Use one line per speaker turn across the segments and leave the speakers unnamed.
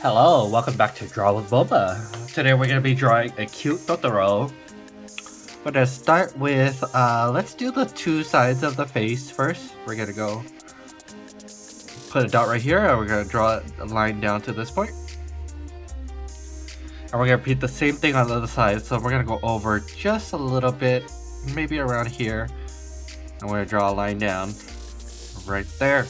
Hello, welcome back to Draw with Boba. Today we're going to be drawing a cute Totoro. We're going to start with, let's do the two sides of the face first. We're going to go put a dot right here, and we're going to draw a line down to this point. And we're going to repeat the same thing on the other side, so we're going to go over just a little bit, maybe around here. And we're going to draw a line down right there.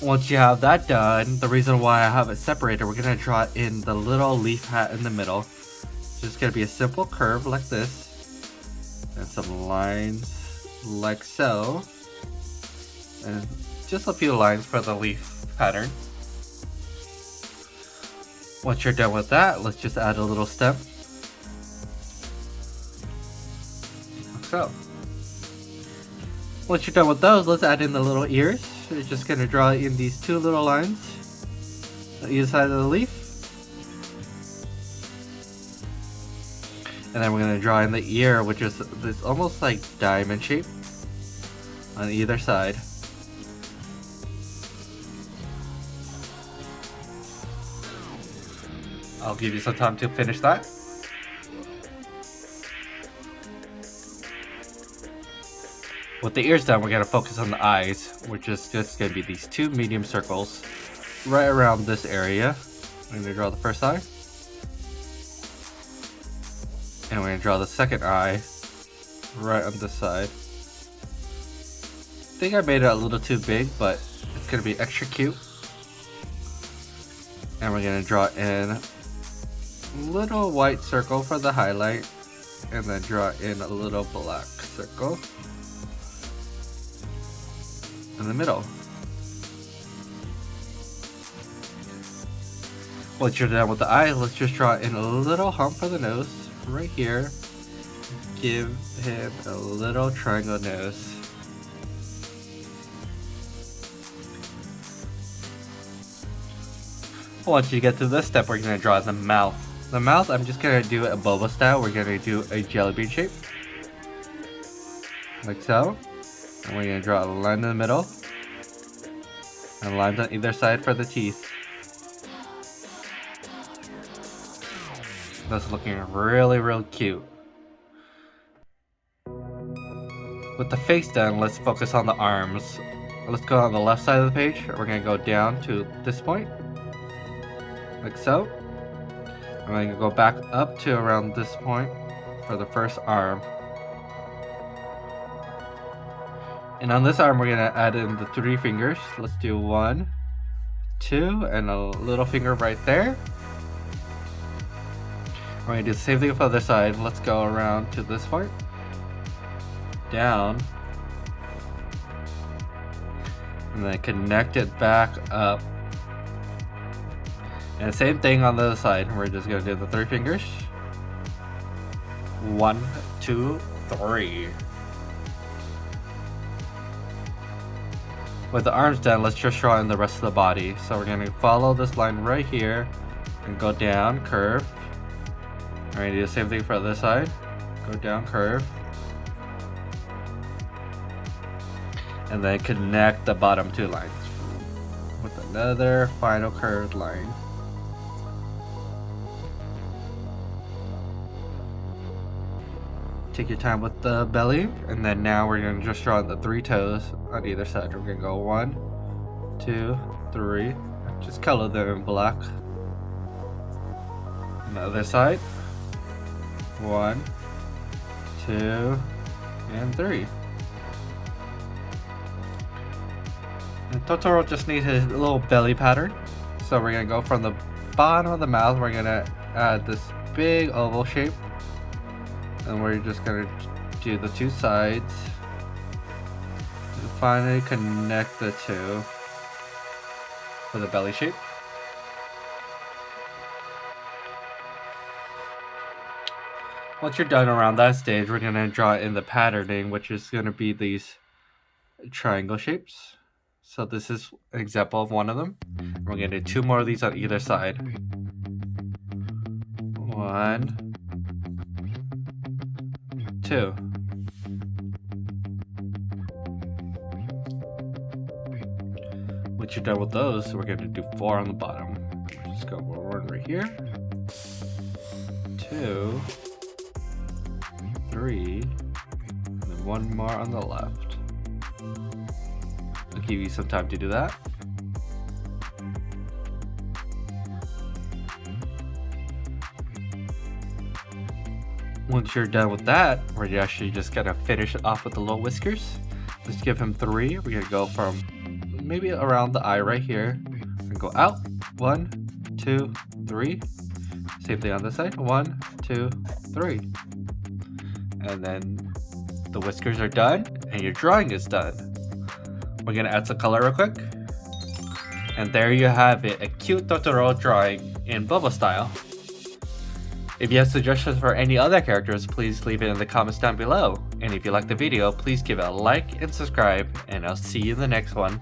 Once you have that done, the reason why I have it separated, we're going to draw in the little leaf hat in the middle. It's just going to be a simple curve like this. And some lines like so. And just a few lines for the leaf pattern. Once you're done with that, let's just add a little stem. Like so. Once you're done with those, let's add in the little ears. We're just going to draw in these two little lines on either side of the leaf. And then we're going to draw in the ear, which is this almost like diamond shape on either side. I'll give you some time to finish that. With the ears done, we're going to focus on the eyes, which is just going to be these two medium circles right around this area. I'm going to draw the first eye. And we're going to draw the second eye right on this side. I think I made it a little too big, but it's going to be extra cute. And we're going to draw in a little white circle for the highlight, and then draw in a little black circle in the middle. Once you're done with the eye, let's just draw in a little hump for the nose right here. Give him a little triangle nose. Once you get to this step, we're going to draw the mouth. The mouth, I'm just going to do it a Boba style. We're going to do a jelly bean shape. Like so. And we're going to draw a line in the middle. And lines on either side for the teeth. That's looking really cute. With the face done, let's focus on the arms. Let's go on the left side of the page. We're going to go down to this point. Like so. I'm going to go back up to around this point for the first arm. And on this arm, we're going to add in the 3 fingers. Let's do 1, 2, and a little finger right there. We're going to do the same thing for the other side. Let's go around to this point. Down. And then connect it back up. And same thing on the other side. We're just going to do the 3 fingers. 1, 2, 3. With the arms done, let's just draw in the rest of the body. So we're going to follow this line right here and go down, curve. We're going to do the same thing for the other side. Go down, curve. And then connect the bottom 2 lines with another final curved line. Take your time with the belly, and then now we're going to just draw the 3 toes on either side. We're going to go 1, 2, 3. Just color them in black. On the other side. 1, 2, and 3. And Totoro just needs his little belly pattern. So we're going to go from the bottom of the mouth. We're going to add this big oval shape. And we're just going to do the 2 sides. And finally connect the 2 for the belly shape. Once you're done around that stage, we're going to draw in the patterning, which is going to be these triangle shapes. So this is an example of one of them. We're going to do 2 more of these on either side. 1, 2. Once you're done with those, we're gonna do 4 on the bottom. Just go one right here. 2, 3, and then 1 more on the left. I'll give you some time to do that. Once you're done with that, we're actually just gonna finish it off with the little whiskers. Let's give him 3. We're gonna go from maybe around the eye right here. And go out. 1, 2, 3. Same thing on this side. 1, 2, 3. And then the whiskers are done, and your drawing is done. We're gonna add some color real quick. And there you have it, a cute Totoro drawing in Boba style. If you have suggestions for any other characters, please leave it in the comments down below. And if you like the video, please give it a like and subscribe, and I'll see you in the next one.